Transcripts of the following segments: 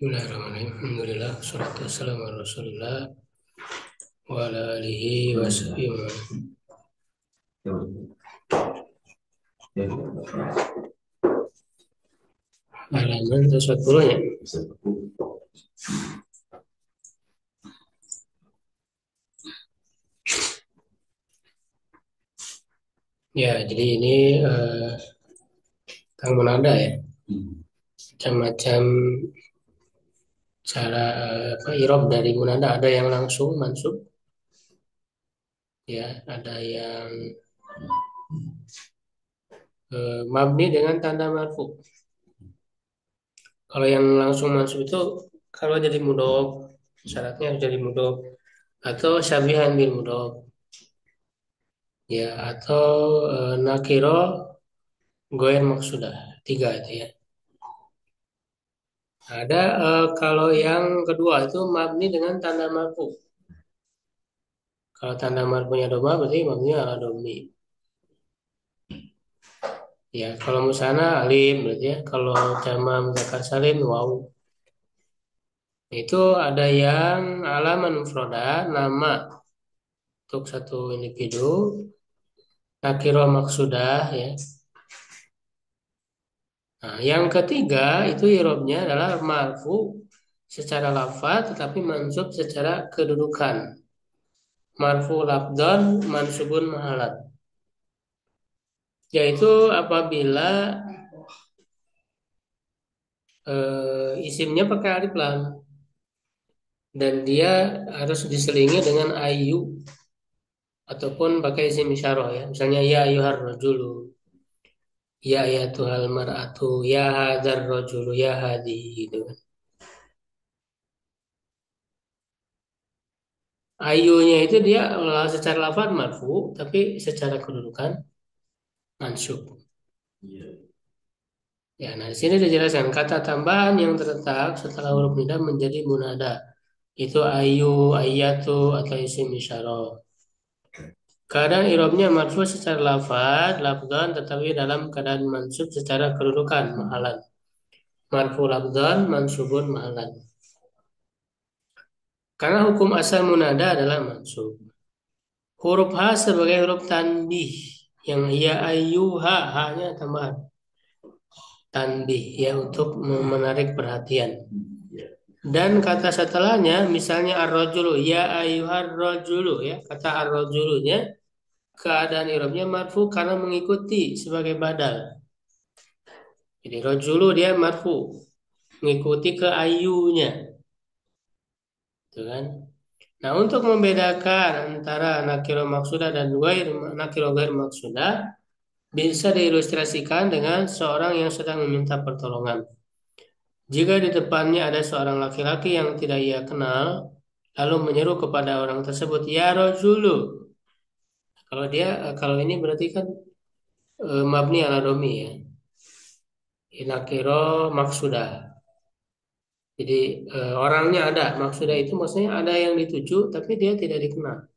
Bismillahirrahmanirrahim. Alhamdulillah, wassalatu wassalamu ala Rasulillah wa ala alihi wa sahbihi. Halaman 140 ya. Ya, jadi ini tentang munada ya. Macam-macam cara irob dari munada. Ada yang langsung mansub, ya. Ada yang mabni dengan tanda marfu. Kalau yang langsung mansub itu kalau jadi mudhof, syaratnya harus jadi mudhof atau syabihan bil mudhof. Ya, atau nakiro goer maksudah. Tiga itu ya. Ada kalau yang kedua itu mabni dengan tanda marfu. Kalau tanda marfunya doma berarti mabninya ala domi. Ya, kalau musana alif berarti ya. Kalau jama mudzakkar salim waw. Itu ada yang alaman mufrada nama untuk satu individu, nakiro maksudah ya. Nah, yang ketiga itu irobnya adalah marfu secara lafaz tetapi mansub secara kedudukan. Marfu lafdon mansubun mahalat. Yaitu apabila isimnya pakai alif lam dan dia harus diselingi dengan ayu ataupun pakai isim isyarah ya. Misalnya ya ayyuhar rajulu, ya ayatuhal mar'atu, ya hadzal rajulu, ya hadi gitu kan. Ayunya itu dia secara lafaz marfu tapi secara kedudukan mansub. Ya, nah di sini dijelaskan kata tambahan yang terletak setelah huruf nida menjadi munada. Itu ayu, ayatu atau isim isyarah. Keadaan irobnya marfu secara lafad, lafdan, tetapi dalam keadaan mansub secara kedudukan, mahalan. Marfu lafdan, mansubun mahalan. Karena hukum asal munada adalah mansub. Huruf H sebagai huruf tanbih, yang ya ayyuha, H-nya tambahan. Tanbih, ya untuk menarik perhatian. Dan kata setelahnya, misalnya ar-rajulu, ya ayyuhar rajulu, ya. Kata ar-rajulunya, keadaan irobnya marfu karena mengikuti sebagai badal. Jadi rojulu dia marfu mengikuti ke ayunya, gitu kan? Nah untuk membedakan antara nakiro maksudah dan nakiro gair maksudah bisa diilustrasikan dengan seorang yang sedang meminta pertolongan. Jika di depannya ada seorang laki-laki yang tidak ia kenal, lalu menyeru kepada orang tersebut, ya rojulu. Kalau ini berarti kan mabni ala domi ya. Nakiro maksudah. Jadi orangnya ada, maksudnya itu maksudnya ada yang dituju tapi dia tidak dikenal.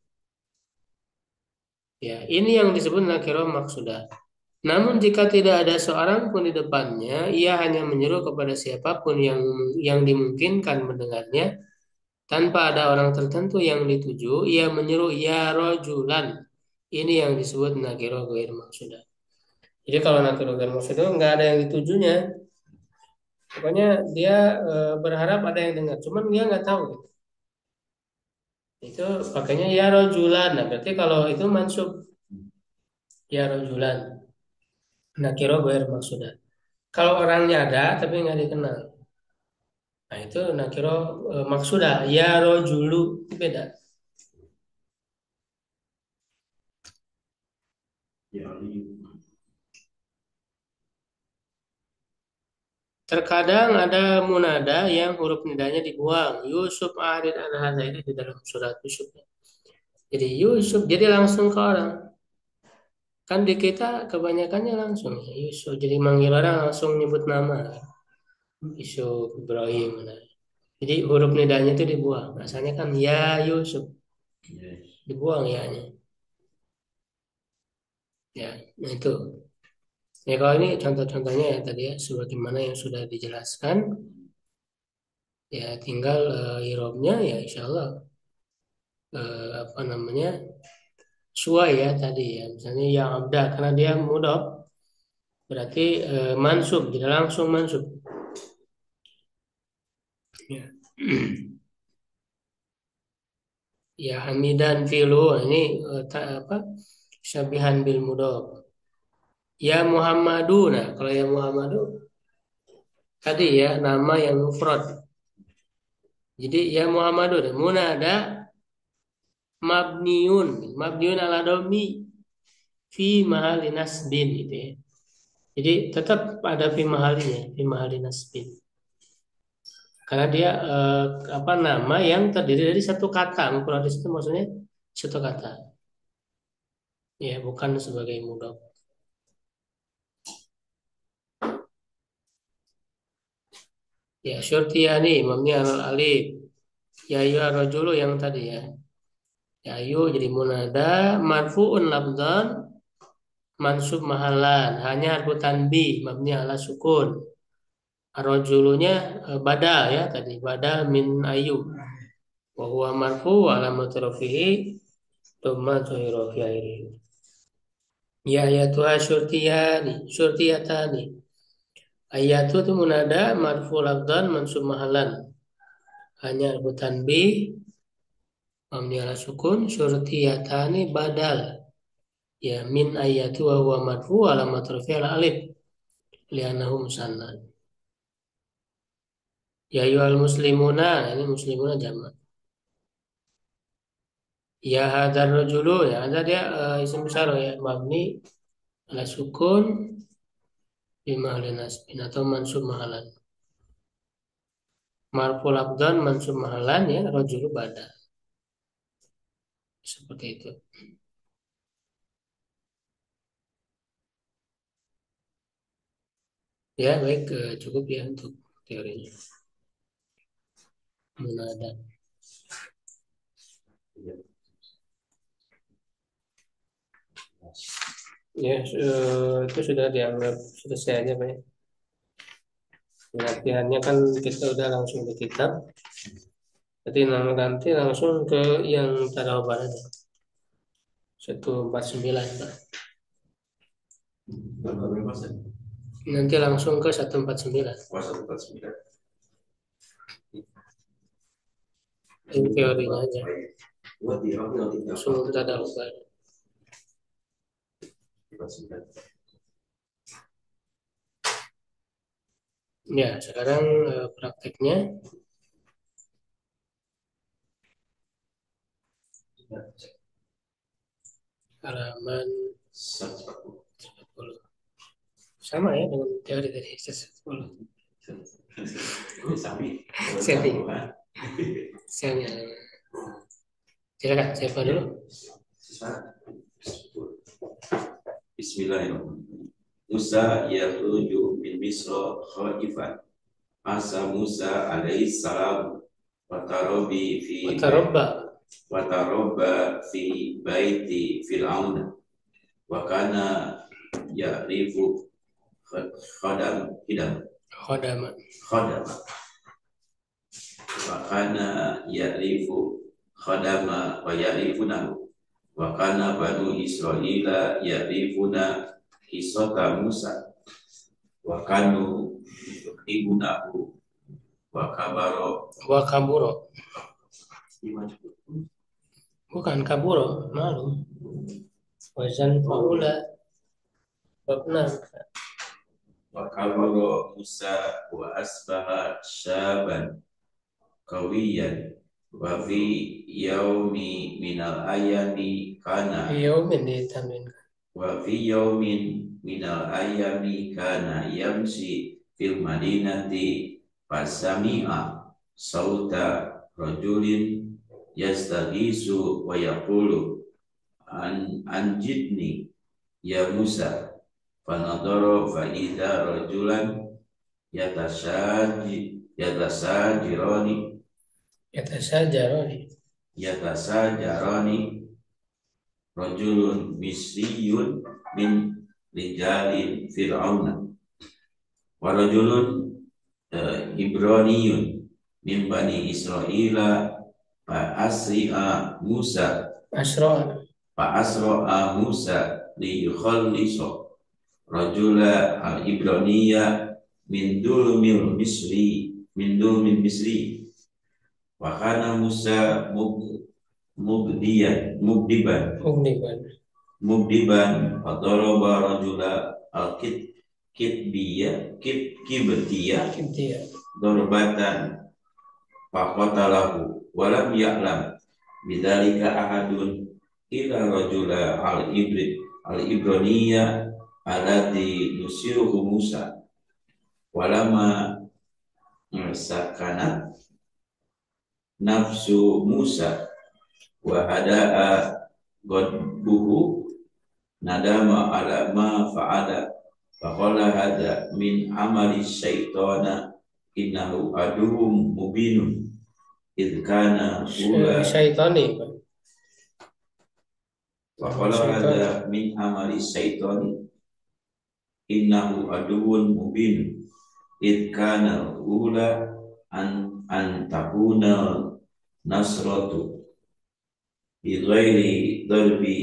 Ya, ini yang disebut nakiro maksudah. Namun jika tidak ada seorang pun di depannya, ia hanya menyeru kepada siapapun yang dimungkinkan mendengarnya tanpa ada orang tertentu yang dituju, ia menyeru ya rojulan. Ini yang disebut nakiro gair maksudah. Jadi kalau nakiro gair maksudah nggak ada yang ditujunya, pokoknya dia berharap ada yang dengar, cuman dia nggak tahu gitu. Itu pakainya ya rojulan. Nah, berarti kalau itu mansub ya rojulan. Nakiro gair maksudnya. Kalau orangnya ada tapi nggak dikenal. Nah, itu nakiro maksudah. Ya rojulu itu beda. Terkadang ada munada yang huruf nidanya dibuang. Yusuf arid an hadza ini di dalam surat Yusuf. Jadi Yusuf jadi langsung ke orang. Kan di kita kebanyakannya langsung ya, Yusuf. Jadi manggil orang langsung nyebut nama. Yusuf Ibrahim. Nah. Jadi huruf nidanya itu dibuang. Asalnya kan ya Yusuf, dibuang ya-nya. Ya, nah itu. Ya kalau ini contoh-contohnya ya tadi ya, sebagaimana yang sudah dijelaskan. Ya tinggal irobnya ya insya Allah apa namanya sesuai ya tadi ya. Misalnya yang abda karena dia mudhof berarti mansub tidak langsung mansub. Ya. Ya hamidan filu ini apa syabihan bil mudhof. Ya Muhammadu. Nah, kalau ya Muhammadu tadi ya nama yang mufrad. Jadi ya Muhammadu dan munada mabniun ala domi fi mahali nasbin gitu ya. Jadi tetap ada fi mahalinya, fi mahali nasbin. Karena dia apa nama yang terdiri dari satu kata. Mufrad itu maksudnya satu kata. Ya, bukan sebagai mudhof. Ya, syurtiyani mabni alal alif. Ya ayu rajulu yang tadi ya. Ya ayu jadi munada marfuun labdan mansub mahalan hanya harfu tanbih mabni ala sukun. Arrojulunya badal ya tadi badal min ayu wa huwa marfu wa alamat rafihi dhamma zahiru fi akhirih. Ya ayatuha syurtiyatani. Ayatu itu munada marfu lafdan mansub mahalan hanya harfu tanbih mabni ala sukun syurtiyatani badal ya min ayatu wa huwa marfu wa alamat rafihi ala alif li'annahu musanna. Ya ayyuhal muslimuna, ini muslimuna jamak. Ya hadar rajulu, ya ada dia isim besar ya, mabni ala sukun bimahli nasbin atau mansub mahalan. Marful abdan mansub mahalan ya, rajulu bada. Seperti itu. Ya baik, cukup ya untuk teorinya. Munada. Ya, itu sudah dianggap selesai aja Pak ya. Latihannya kan kita udah langsung di kitab. Jadi nanti langsung ke yang tarawih aja. 149 Pak. Nanti langsung ke 149. Oh, 149. Ini teorinya aja. Langsung tarawih. Ya, sekarang prakteknya halaman 10. Sama ya dengan teori dari 10. Semi. Silakan, siapa dulu? Bismillahirrahmanirrahim. Musa yakhruju min Misra khaifan. Asa Musa alaihi salam watarabba fi baiti Fir'aun wa kana ya'rifu khadama wa kana ya'rifu khadama wa ya'rifunahu wa kana banu Israila ya'rifuna kisota Musa wa kanu ibunahu wa kaburo. Bukan kaburo, malu. Wazan faula. Benar. Wa kaburo Musa wa asbaha syaban kawiyan wa fi yaumi minal ayami kana yaumin ditambahin. Wa fi yaumin minal ayami kana yamsi fil madinati fasami'a sauta rajulin yastaghisu wa yaqulu anjidni ya Musa fanadara fa idza rajulan yatasajirani rajulun misriyun min rijalin fir'auna wa rajulun ibraniyun min bani Israila fa asri'a Musa li yukhallisa rajula al-ibraniya min dulmil misri wa kana Musa mubdiban fa daraba rajula kibtiya darbatan faqatalahu wa lam ya'lam bidzalika ahadun ila rajula al-ibraniya alladhi nusiruhu Musa walama sakanat nafsu Musa wa hada'a ghadbuhu nadama ala ma fa'ala faqala hada min amali syaitana innahu aduwwum mubinun idh kana syaitani faqala hada min amali syaitani innahu aduwwun mubinun idh kana ula an takuna nasratu bi ghairi darbi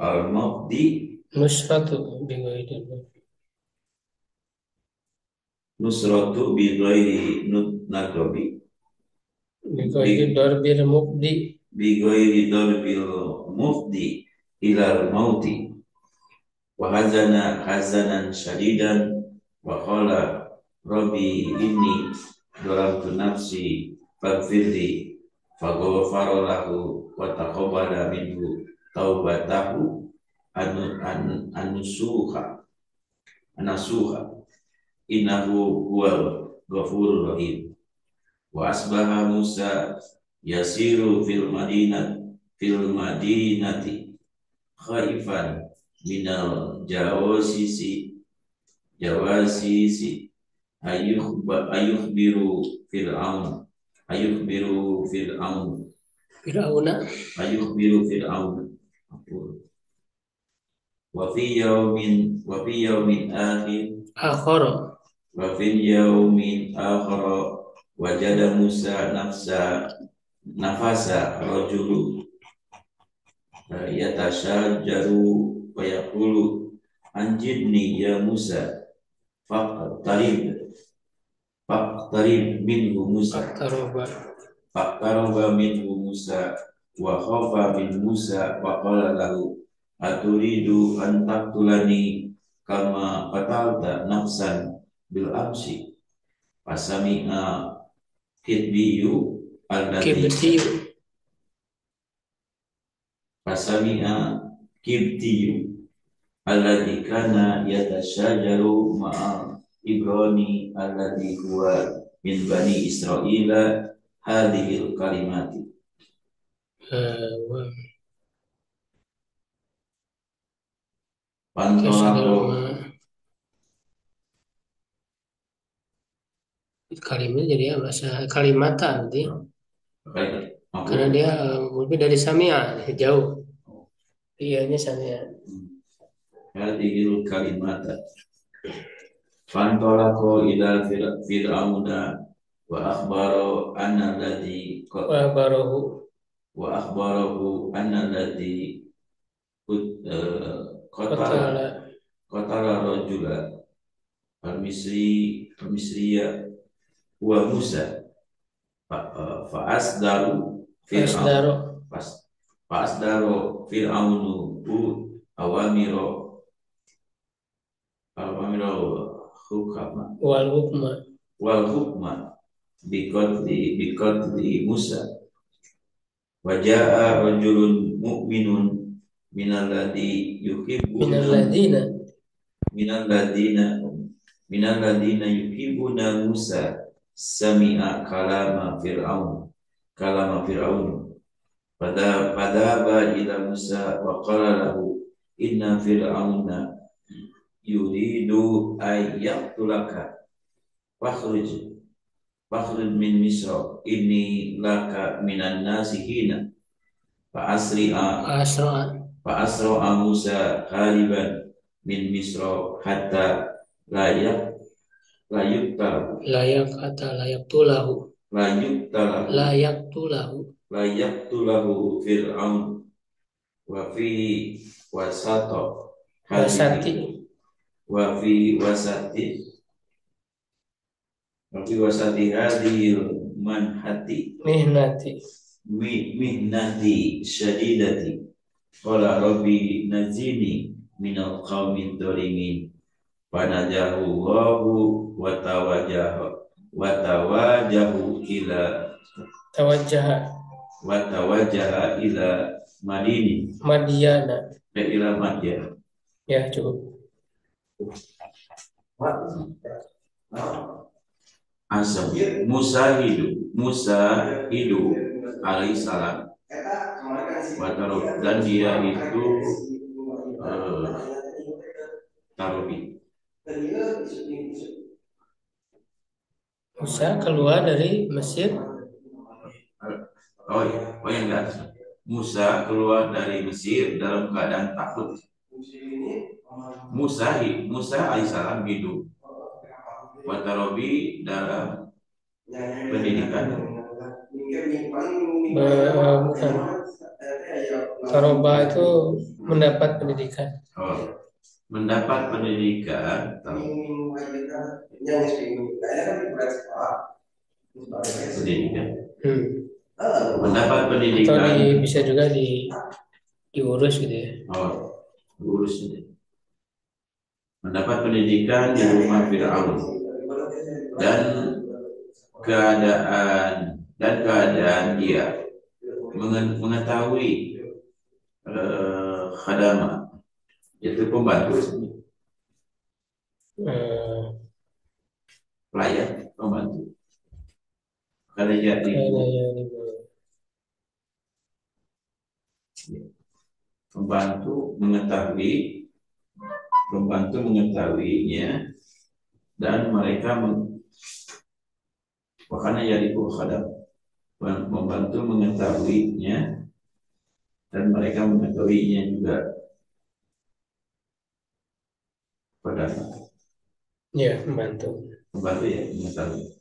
al-maqdi nusratu bi ghairi nadbi bi ghairi darbil mufdi ilal mauti wa hazanan syadidan wa qala rabbi inni dhalamtu nafsi faghfirli faghfara lahu wa taqabbala minhu taubatahu anasuha innahu huwal ghafurur rahim wa asbaha Musa yasiru fil madinati khaifan minal jawasisi ayukhbiru fir'aun wa fi yawmin akhir wajada Musa nafasa rajulu yatashajaru wa yaqulu anjidni ya Musa faqtarib minhu Musa wa khafa min Musa wa qala lahu aturidu an taqtulani kama qatalta nafsan bil amsi fasami'a kibtiyu alladhi kana yatashajaru ma'a Ibrani alladhi huwa min bani Israila hadhil kalimati kalimat jadi bahasa Kalimatan nanti karena dia mungkin dari Samia jauh iyanya Samia hadhil kalimata fantolako ila fir'auna wa akhbarahu anna alladhi qatala rajula al-misriya wa Musa fa asdaru fir'aunu awamiro wal hukma biqatli Musa wa jaa rajulun mu'minun minalladina yuhibbuna Musa sami'a kalama fir'aun padaba ila Musa wa qala lahu inna fir'auna yuridu ay yaqtulaka fakhruj min Misra inni laka minan nasihina fa asra Musa hariban min Misra hatta layak tulahu layak tulahu layak tulahu Fir'aun wa fi wasato wasati wa fi wasati hadhil manhati mihnati mihnati syadidati qala rabbi nazini minal qaumin dhalimin fanajahu Allahu wa tawajahu ila tawajjaha ila madini Madiana ila madyan ya cukup. Asam Musa hidup alaihissalam dan dia itu tarobi. Musa keluar dari Mesir. Enggak. Musa keluar dari Mesir dalam keadaan takut. Musa alaihissalam hidup. Watarobi dalam pendidikan. Bukan. Taroba itu mendapat pendidikan. Mendapat pendidikan. Pendidikan. Mendapat pendidikan. Atau bisa juga diurus gitu ya. Diurus ini. Mendapat pendidikan di rumah Fir'aun dan keadaan dia mengetahui khadama yaitu pembantu pelayan pembantu kada jadi pembantu mengetahuinya dan mereka makanya jadi khadam membantu mengetahuinya dan mereka mengetahuinya juga pada membantu ya mengetahui.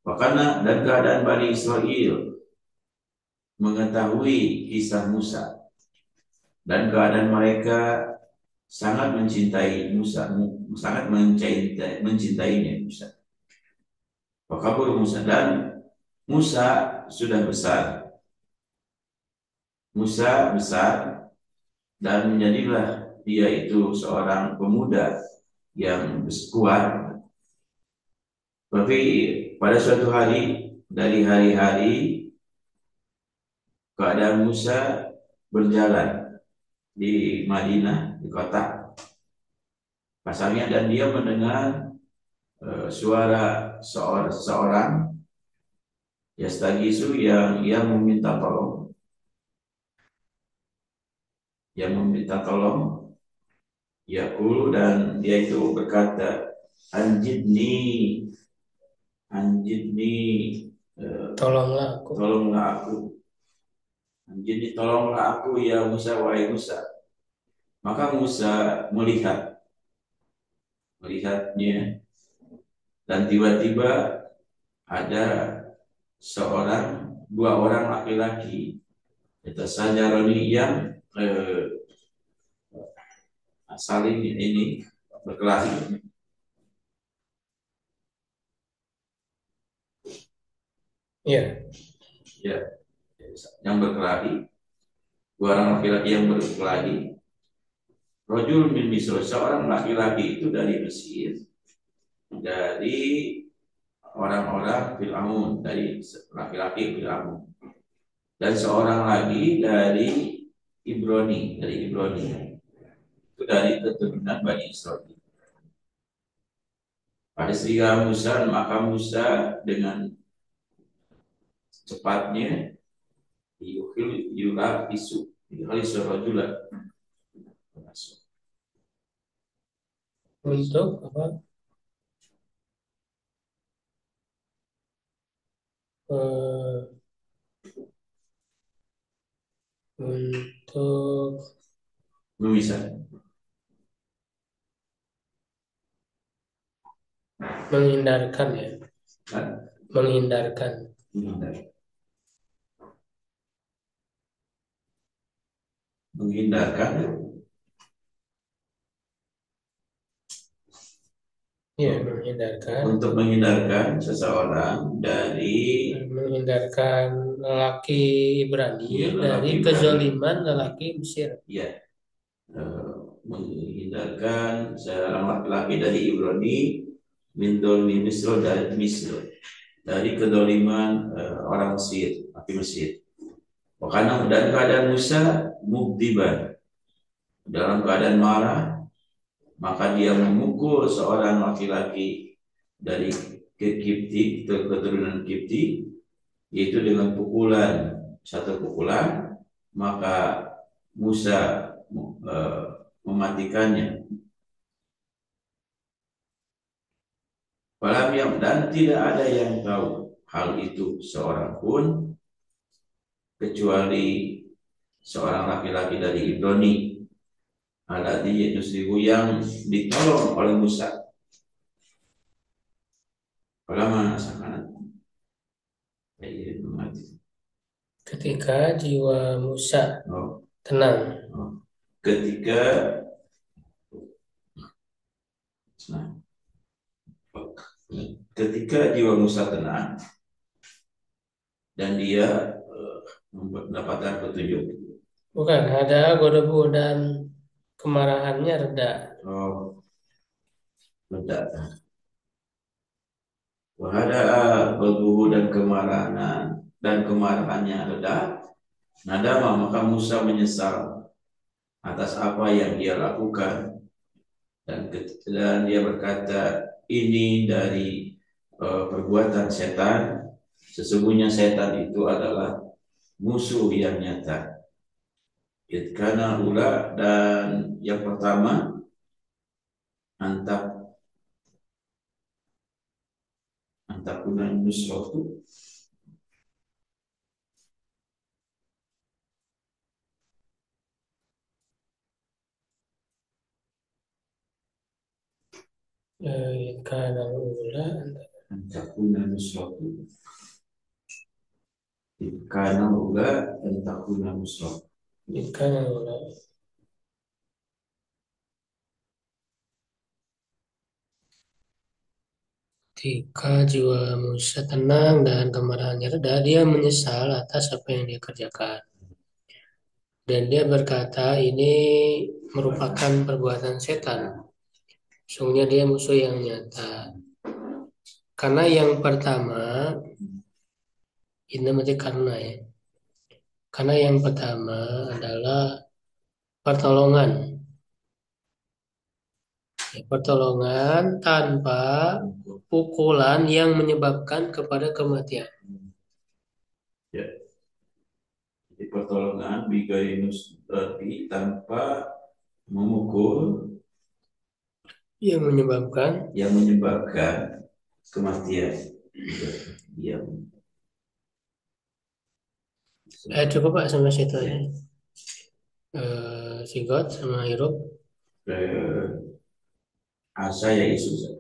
Makanya dan keadaan Bani Israel mengetahui kisah Musa dan keadaan mereka sangat mencintai Musa, sangat mencintainya Musa. Wakabur Musa dan Musa sudah besar. Musa besar dan menjadilah dia itu seorang pemuda yang kuat. Tapi pada suatu hari dari hari-hari keadaan Musa berjalan di Madinah, di kota pasarnya, dan dia mendengar suara seorang yastagisu yang meminta tolong yaqulu, dan dia itu berkata anjidni tolonglah aku anjidni tolonglah aku ya Musa, wahai Musa. Maka Musa melihatnya dan tiba-tiba ada dua orang laki-laki yatasajaroni yang saling ini berkelahi. Ya, yang berkelahi, dua orang laki-laki yang berkelahi. Rajul min Misr, seorang laki-laki itu dari Mesir, dari orang-orang Fir'aun, dari laki-laki Fir'aun, dan seorang lagi dari Ibrani, itu dari keturunan Bani Israel. Pada sehingga Musa, maka Musa dengan cepatnya yula isu rajula untuk apa? Untuk menghindarkan ya. Menghindarkan. Menghindarkan. Ya, menghindarkan. Untuk menghindarkan seseorang dari menghindarkan lelaki Ibrani Ya, lelaki dari Ibrani. kezaliman lelaki Mesir. Ya, menghindarkan seorang laki-laki dari Ibrani min dolmi Misr dari Misr, dari kedoliman orang Mesir, laki Mesir. Karena dan keadaan Musa mukdiban, dalam keadaan marah, maka dia memukul seorang laki-laki dari Kipti, keturunan Kipti, yaitu dengan satu pukulan, maka Musa mematikannya. Dan tidak ada yang tahu hal itu seorang pun kecuali seorang laki-laki dari Ibrani, alladzi yusrihu, yang ditolong oleh Musa. Ulama sangat Ketika jiwa Musa tenang. Ketika jiwa Musa tenang dan dia mendapatkan petunjuk. Bukan, ada godabu dan kemarahannya reda. Reda. Wahada godabu dan kemarahannya reda. Nadama, maka Musa menyesal atas apa yang dia lakukan, dan dia berkata, ini dari perbuatan setan. Sesungguhnya setan itu adalah musuh yang nyata. Karena ula, dan yang pertama antakunan nusratu, Karena ula antakunan nusratu, karena ula antakunan nusratu, karena ula. Ketika jiwa Musa tenang dan kemarahannya reda, dia menyesal atas apa yang dia kerjakan. Dan dia berkata, ini merupakan perbuatan setan. Sungguhnya dia musuh yang nyata. Karena yang pertama, ini berarti karena ya. Karena yang pertama adalah pertolongan. Pertolongan tanpa pukulan yang menyebabkan kepada kematian. Ya. Jadi pertolongan bigainus tanpa memukul yang menyebabkan kematian. Ya. Cukup Pak sampai situ aja. Sigot sama hirup. Asa ya isu.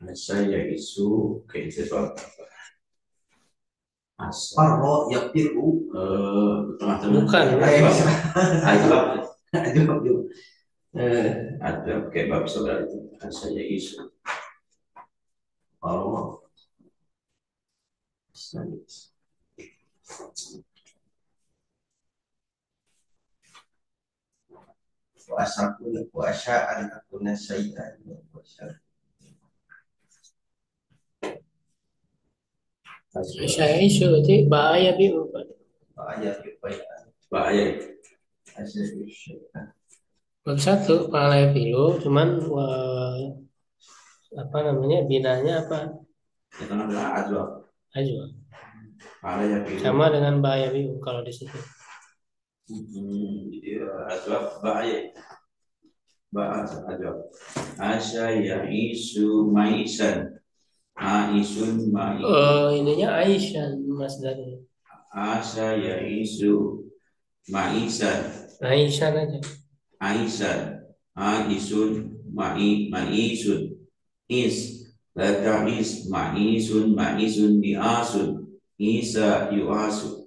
Asa ya isu kayak sesuatu. Asaro ya piru. Bukan. Ada kayak bab saudara itu. Asa ya isu. Puasa anakuna sayyidan puasa. Saya isu berarti bahaya bi. Bahaya. Bab 1 pahalaya pilu, cuman apa namanya binanya apa? Yang adalah ajwa. Sama dengan bahaya bi kalau di situ. Ajwa bahaya. Ajwa. Asya ya isu maisan. Aisun maisan. Ininya Aisyah mas dari. Asya ya isu maisan. Aisyah aja. Aisan. Aisun maisun. laka ma'isun mi'asun isa yu'asu.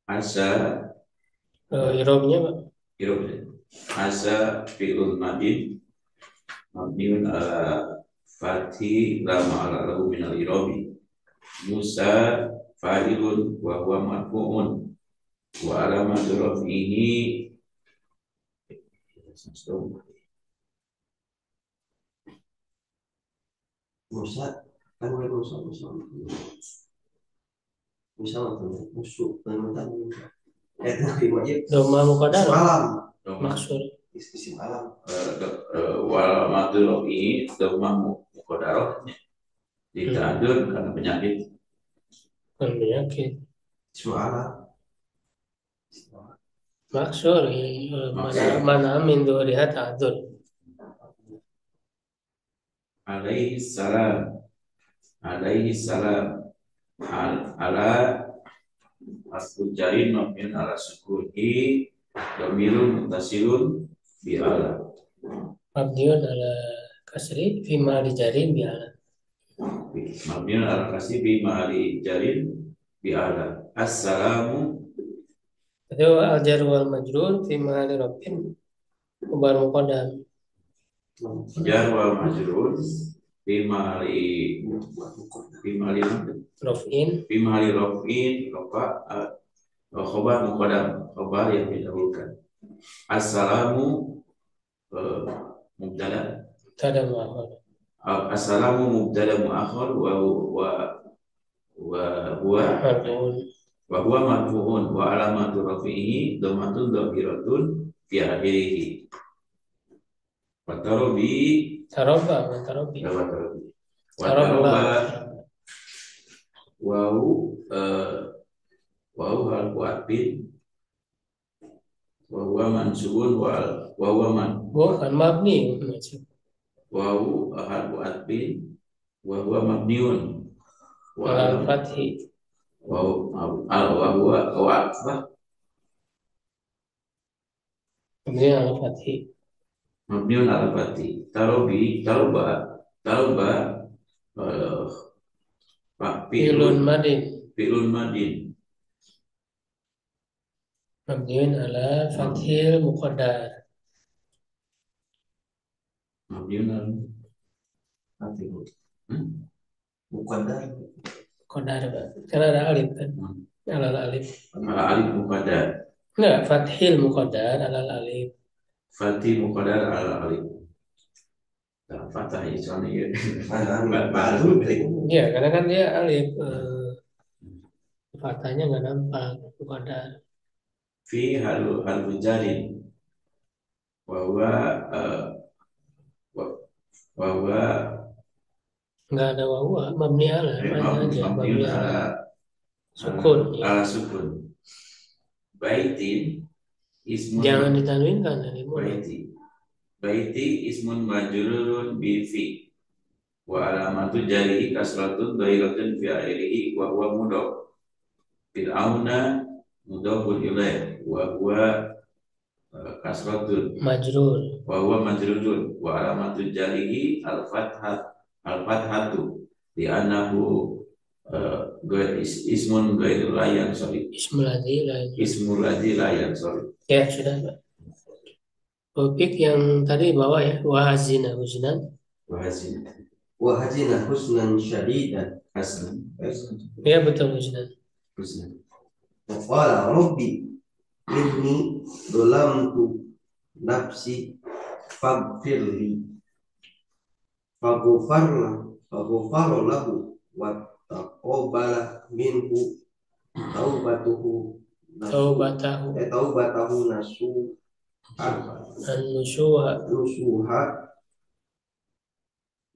Asa Irobnya Pak. irobnya asa fi'ul madin mabniun ala fathi la ma'ala lahu minal irobi. Musa fa'ilun wa huwa marfu'un wa alamatu rafihi Musa kan Musa musuh teman-teman Doma muqaddar malam maksud isim alam wal madul ini doma muqaddarah ditadur karena penyakit penyakit. suara Maksud mana min duriha ta'dzur. alaihi salam ala asbul jarin mabniun ala sukuni dhamirun muttasilun bi ala Mabniun ala kasri fi ma'ali jarin bi ala. mabniun ala kasri bi ma'ali jarin bi ala. Assalamu Itu al jar wal majrur fi ma'ali rabbin khabar muqaddam. jar wal majrur bi ma'ali Raf'in raf'in khabar muqaddam, khabar yang didahulukan. Assalamu mubtada tada mu'akhir. assalamu mubtada mu'akhir wa huwa Marfu'un marfu'un wa alamatu rafi'ihi dhammatun dhahiratun fi akhirih. Watarobi taroba wau hal kuatin wa huwa mansubun wa huwa man bukan mabni wau hal kuatin wa huwa mabniun wa al fathi wa huwa mabni al fathi mabniun al fathi. Taroba fi'lun madin mabniun ala fathil muqaddar. mabniun al fathi muqaddar Qadar Pak. Karena ada alif kan. Alal alif. ala alif muqaddar. Enggak, fathil muqaddar alal alif. Fathi muqaddar ala alif. Fathah ya soalnya ya. Baru. Iya, karena kan dia alif. Fathahnya nggak nampak muqaddar. Fi harfu jarin wa huwa Nggak ada wawa, mabni ala aja, mabni ala sukun. Ala sukun. Baitin ismun Jangan ditanwinkan dari mulai. Baiti ismun majrurun bi fi wa alamatu jarihi kasratun dhairatun fi akhirih wa huwa mudhaf. Fir'auna mudhafun ilaih wa huwa kasratun Majrur wa huwa majrurun wa alamatu jarihi al-fathatu di anahu ismun ghairul layan sorry ismul ladzi layan sorry. Ya sudah Pak. Topik yang tadi bawa ya wahazina husnan syadidan hasnan ya betul husnan. Qala rabbi inni dolamtu nafsi faghfirli faghfara lahu wa taqabbala minhu taubatahu nusuha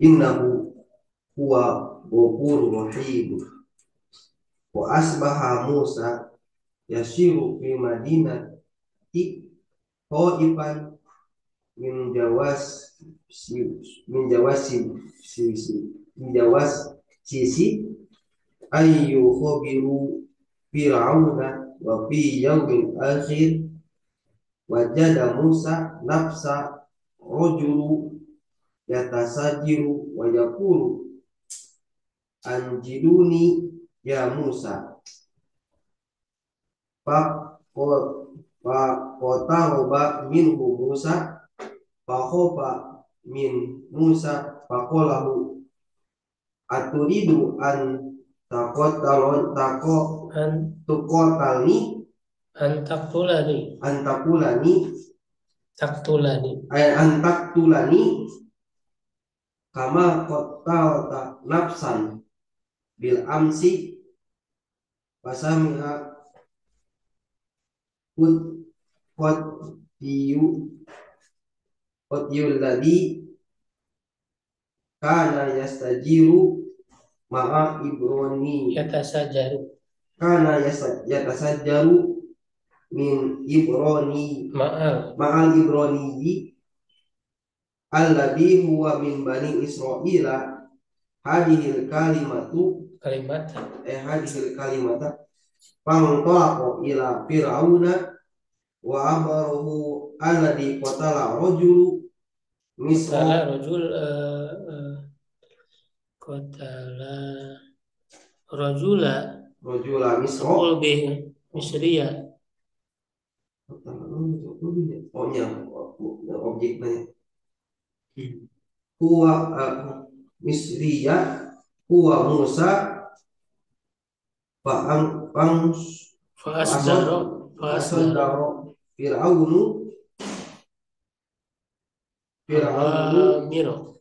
innahu huwa ghafurur rahim. Wa asbaha Musa yasiru fi madinati qaifan min sisi ayyu khabiru fir'auna wa fi yawmil akhir wajada Musa nafsa rojulu yatasajiru wa yaqulu anjiduni ya Musa faqataroba minhu Musa fakhofa min Musa faqalahu aturidu an tuqatalni antaktulani kama qatalta nafsan bil amsi wasami'a qadiyul ladhi kana yastajiru ma'a Ibrani kana yatasajjaru min Ibrani ma'al Ibrani alladhi huwa min bani Israila hadhil kalimata fantalaqa ila fir'auna wa amarahu alladhi qatala rajulu misra rajula misra misriya objeknya huwa misriya huwa Musa fa'asdaro Fir'aunu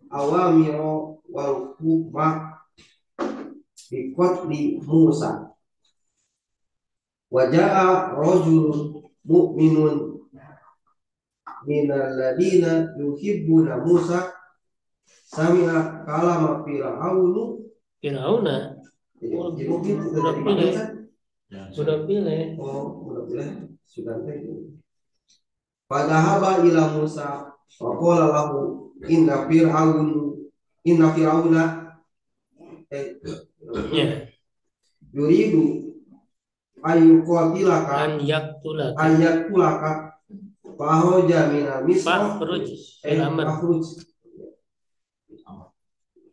awamiro wal hukma biqatli Musa waja'a rajulun mu'minun minal ladina yuhibbuna Musa sami'a kalama Fir'auna udah pilih sudah padahaba ila Musa wa qala lahu inna fir'auna yuridu ayyuqatilaka ayaktulaka fakhruja mina misra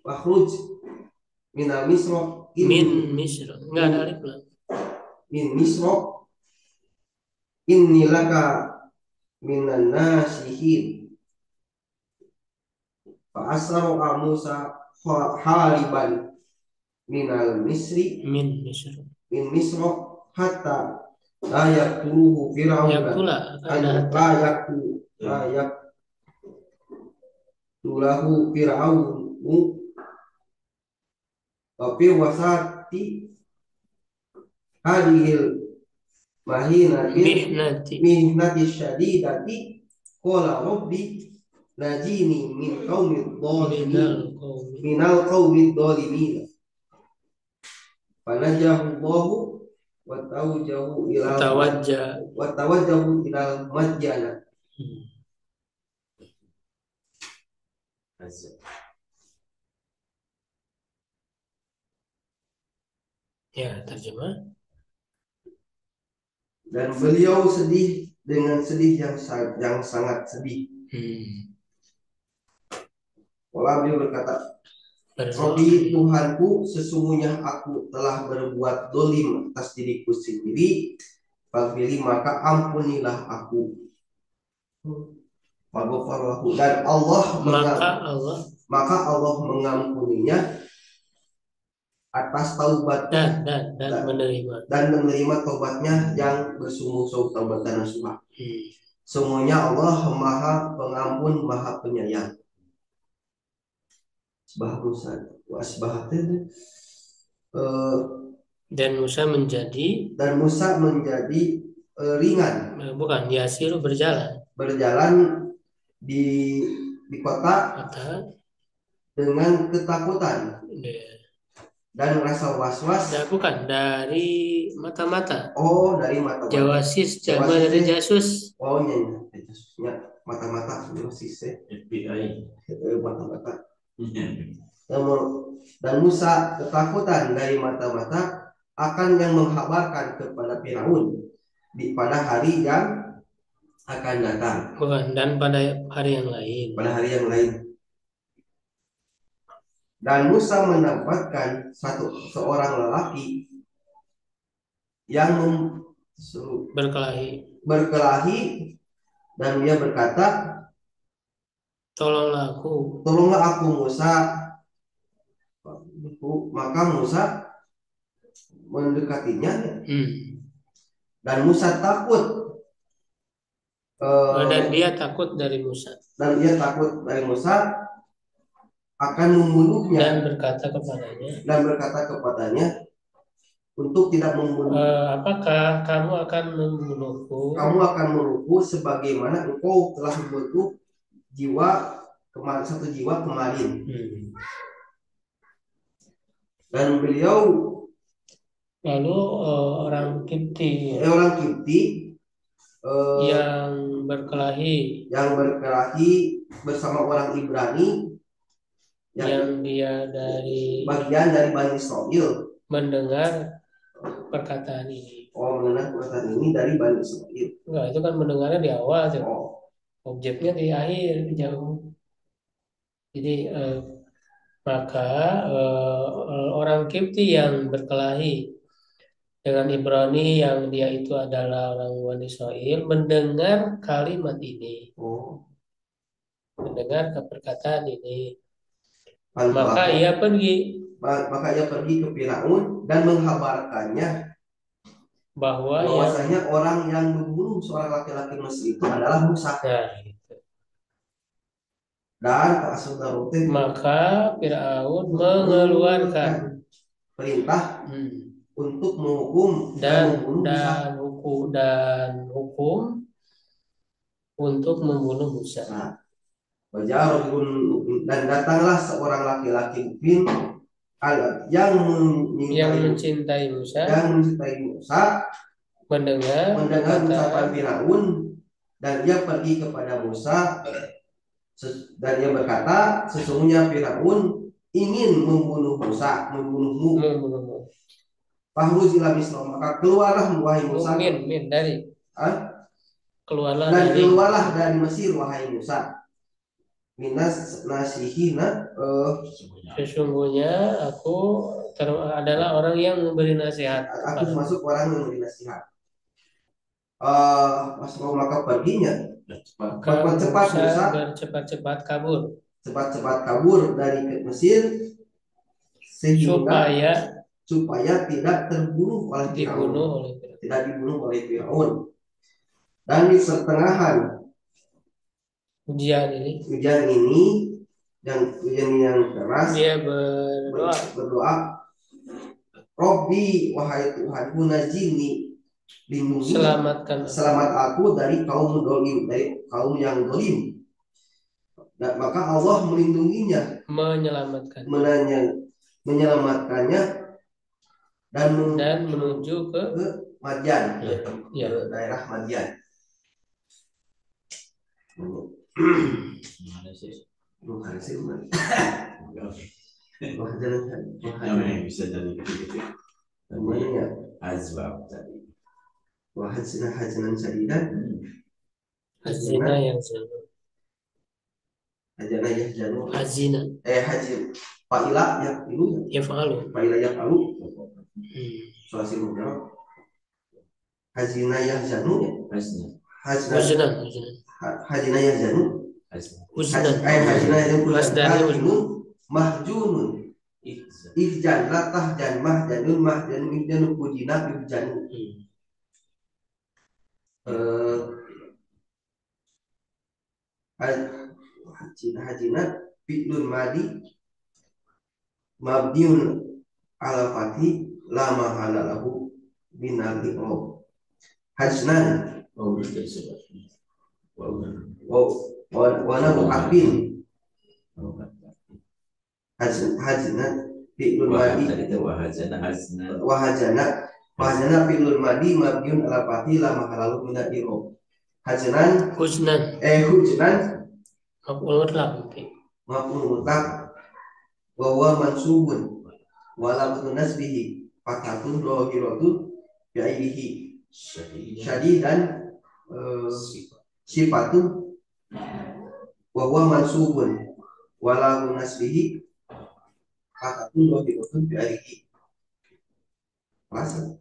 fakhruj mina misra min misra enggak ada alif lah min misra inni laka minan nasihin fa asra Musa haliban minal misri min misra hatta la yaqtuluhu fir'auna la yaqtulahu fir'aunu wa fi wasati hadhil mihnati syadidati qala rabbi najini min qaumid dhalimin minal qaumid dhalimin fanajahu Allahu wa tawajjahu ila madjana. Ya, terjemah. Dan beliau sedih dengan sedih yang sangat sedih. Beliau berkata, Rabbi Tuhanku, sesungguhnya aku telah berbuat dolim atas diriku sendiri. Faghfirli, maka ampunilah aku. Dan maka Allah mengampuninya atas taubat dan menerima taubatnya yang bersungguh-sungguh taubat dan nasuha. Semuanya Allah Maha Pengampun, Maha Penyayang. Dan Musa menjadi ringan. Bukan, yasiru berjalan di kota dengan ketakutan. Dan rasa was-was. Bukan, dari mata-mata. Oh, dari mata-mata. Jawasis, jawa dari jasus. Oh, iya, jasusnya mata-mata, jawasis FBI. Mata-mata. Dan Musa ketakutan dari mata-mata akan yang menghabarkan kepada Firaun pada hari yang akan datang Bukan, dan pada hari yang lain. pada hari yang lain. Dan Musa mendapatkan seorang lelaki yang Berkelahi. berkelahi dan dia berkata, Tolonglah aku. tolonglah aku Musa. Maka Musa mendekatinya dan Musa takut. Dan dia takut dari Musa. Dan dia takut dari Musa akan membunuhnya. Dan berkata kepadanya, untuk tidak membunuh. Apakah kamu akan membunuhku? Kamu akan membunuhku sebagaimana engkau telah membunuh satu jiwa kemarin. Dan beliau lalu orang Kipti yang berkelahi bersama orang Ibrani yang dia dari bagian dari Bani Israel mendengar perkataan ini. Mendengar perkataan ini dari Bani Israel. Enggak, itu kan mendengarnya di awal tuh. Objeknya di akhir, jauh. Jadi maka orang Kipti yang berkelahi dengan Ibrani yang dia itu adalah orang Bani Israel mendengar kalimat ini. Mendengar perkataan ini. Maka ia pergi ke Firaun dan menghabarkannya bahwasanya orang yang membunuh seorang laki-laki Mesir itu adalah Musa. Gitu. Dan maka Firaun mengeluarkan perintah untuk menghukum dan hukum untuk membunuh Musa. Dan datanglah seorang laki-laki mukmin yang mencintai Musa, mendengar ucapan Firaun, dan dia pergi kepada Musa dan dia berkata, sesungguhnya Firaun ingin membunuhmu. Fahruj ila misra, maka keluarlah wahai Musa. Keluarlah dari Mesir wahai Musa. Minas nasihina, sesungguhnya aku adalah orang yang memberi nasihat. Aku termasuk orang yang memberi nasihat. Maka perginya bercepat-cepat kabur. Cepat-cepat kabur dari Mesir supaya tidak dibunuh oleh Firaun. Dan di pertengahan ujian ini yang keras, dia berdoa, Robbi, wahai Tuhanku, najini, lindungi, selamat aku dari kaum yang zalim. Dan maka Allah melindunginya, menyelamatkannya dan menuju ke Madian, ke daerah Madian. Bisa jadi gitu. Azwab tadi. Hajanan sadidan. Hazina yang janu. Hajana ya janu. Hazina. Hajin. Fa'ila yaf'alu. Fa'ila yaf'alu. Suasi mudhari. Hazina ya janu. Hajina ya janu. Hajina ya janu. Mahjunun. Ihjan latah jan mahjanun ihjanu kujina ihjanu. Hajina fi'lun madi mabniun ala fathi la mahala lahu binal i'rab. Hajnan wa nabu abin. Hajna fi'lun madi wahajana fi'lun madi mabniun ala fathi la mahala lahu binal i'rab. Hujnan maf'ul mutlaq wa huwa mansubun wa lamatu nasbihi fathun dhahiratun bi'ilihi syadidan sifatu wa huwa mansubun wala nasbihi fatatun wa bi'utun bi alihi. Masa